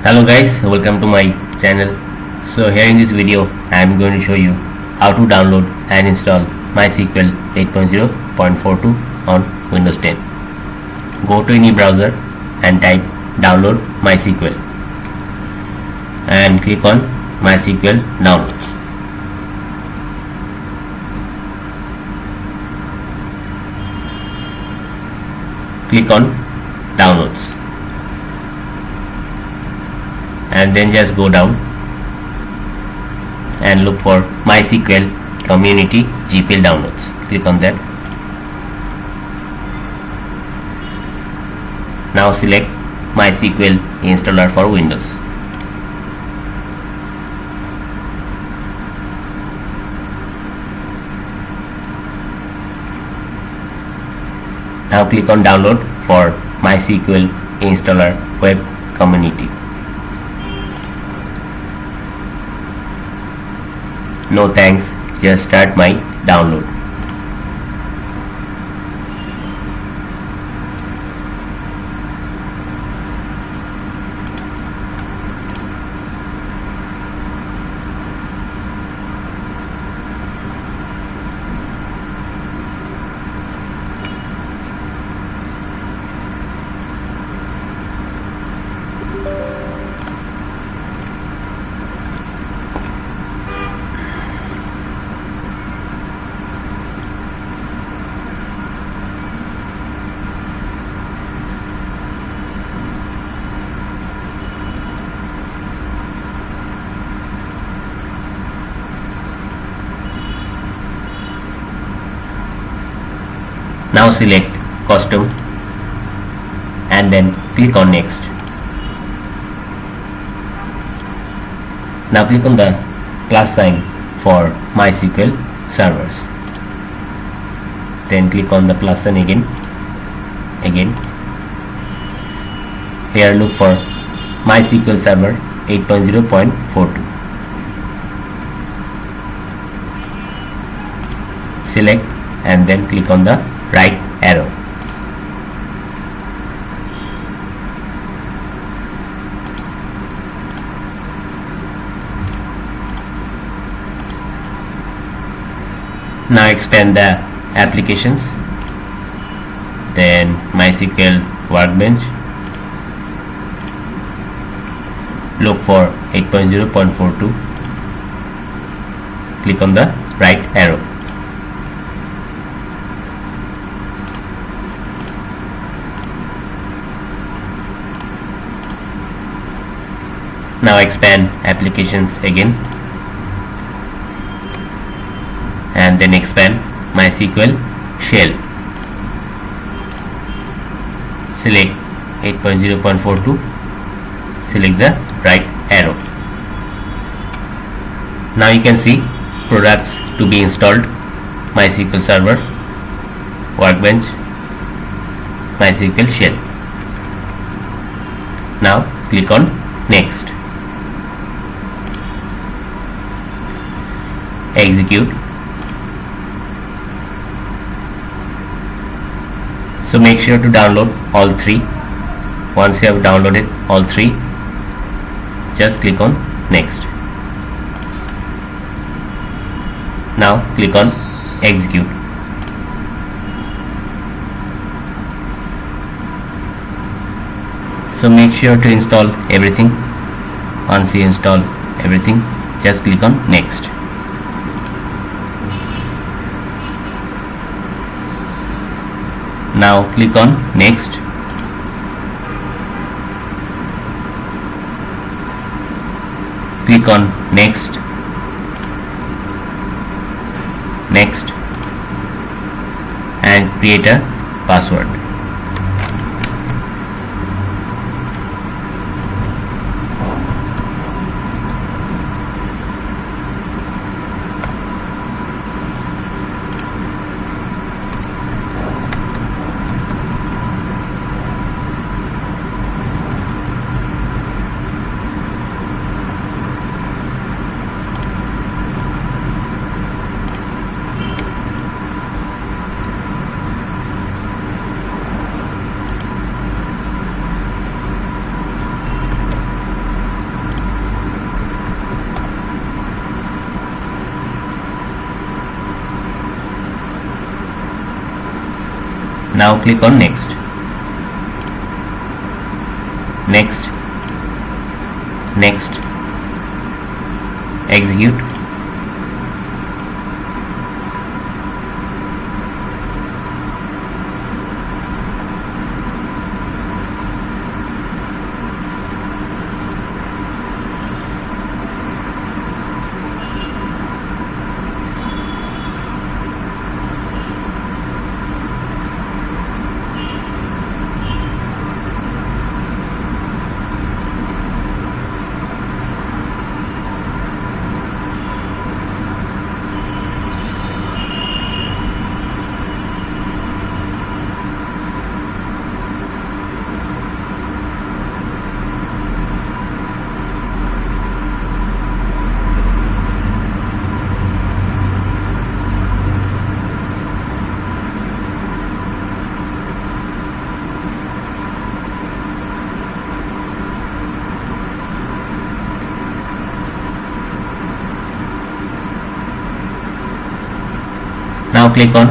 Hello guys, welcome to my channel. So here in this video I am going to show you how to download and install MySQL 8.0.42 on Windows 10. Go to any browser and type download MySQL and click on MySQL downloads. Click on downloads and then just go down and look for MySQL Community GPL downloads. Click on that. Now select MySQL installer for Windows. Now click on download for MySQL installer web community. No thanks, just start my download. Now select custom and then click on next. Now click on the plus sign for MySQL servers. Then click on the plus sign again. Here look for MySQL server 8.0.42. Select and then click on the right arrow. Now expand the applications, then MySQL Workbench, look for 8.0.42, click on the right arrow. Now expand applications again and then expand MySQL shell. Select 8.0.42, select the right arrow. Now you can see products to be installed: MySQL server, Workbench, MySQL shell. Now click on next. Execute. So make sure to download all three. Once you have downloaded all three, just click on next. Now click on execute. So make sure to install everything. Once you install everything, just click on next. Now click on next. Click on next, next, and create a password. Now click on next. Next. Next. Execute. Now click on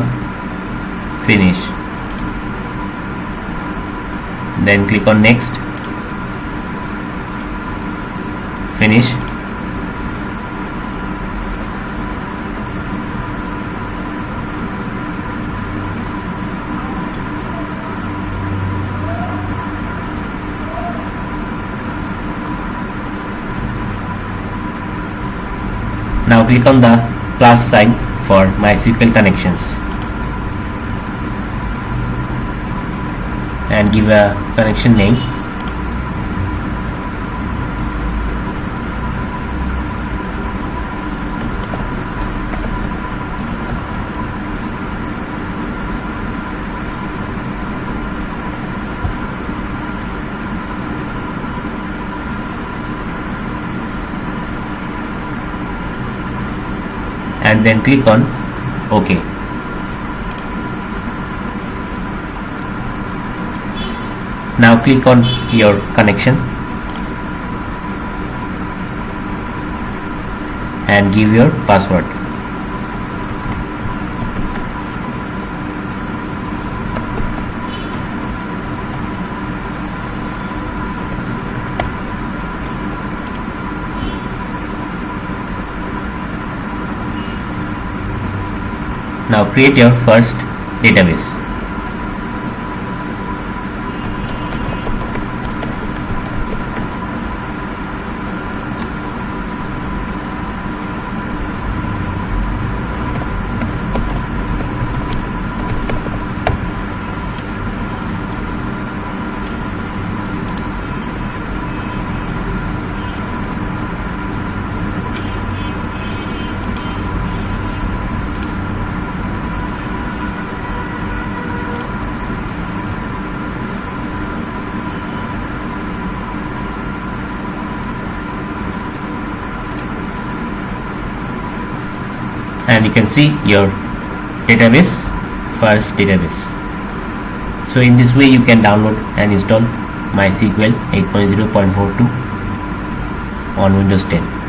finish. Then click on next. Finish. Now click on the plus sign for MySQL connections and give a connection name. And then click on OK. Now click on your connection and give your password. Now create your first database. And you can see your database, first database. So in this way you can download and install MySQL 8.0.42 on Windows 10.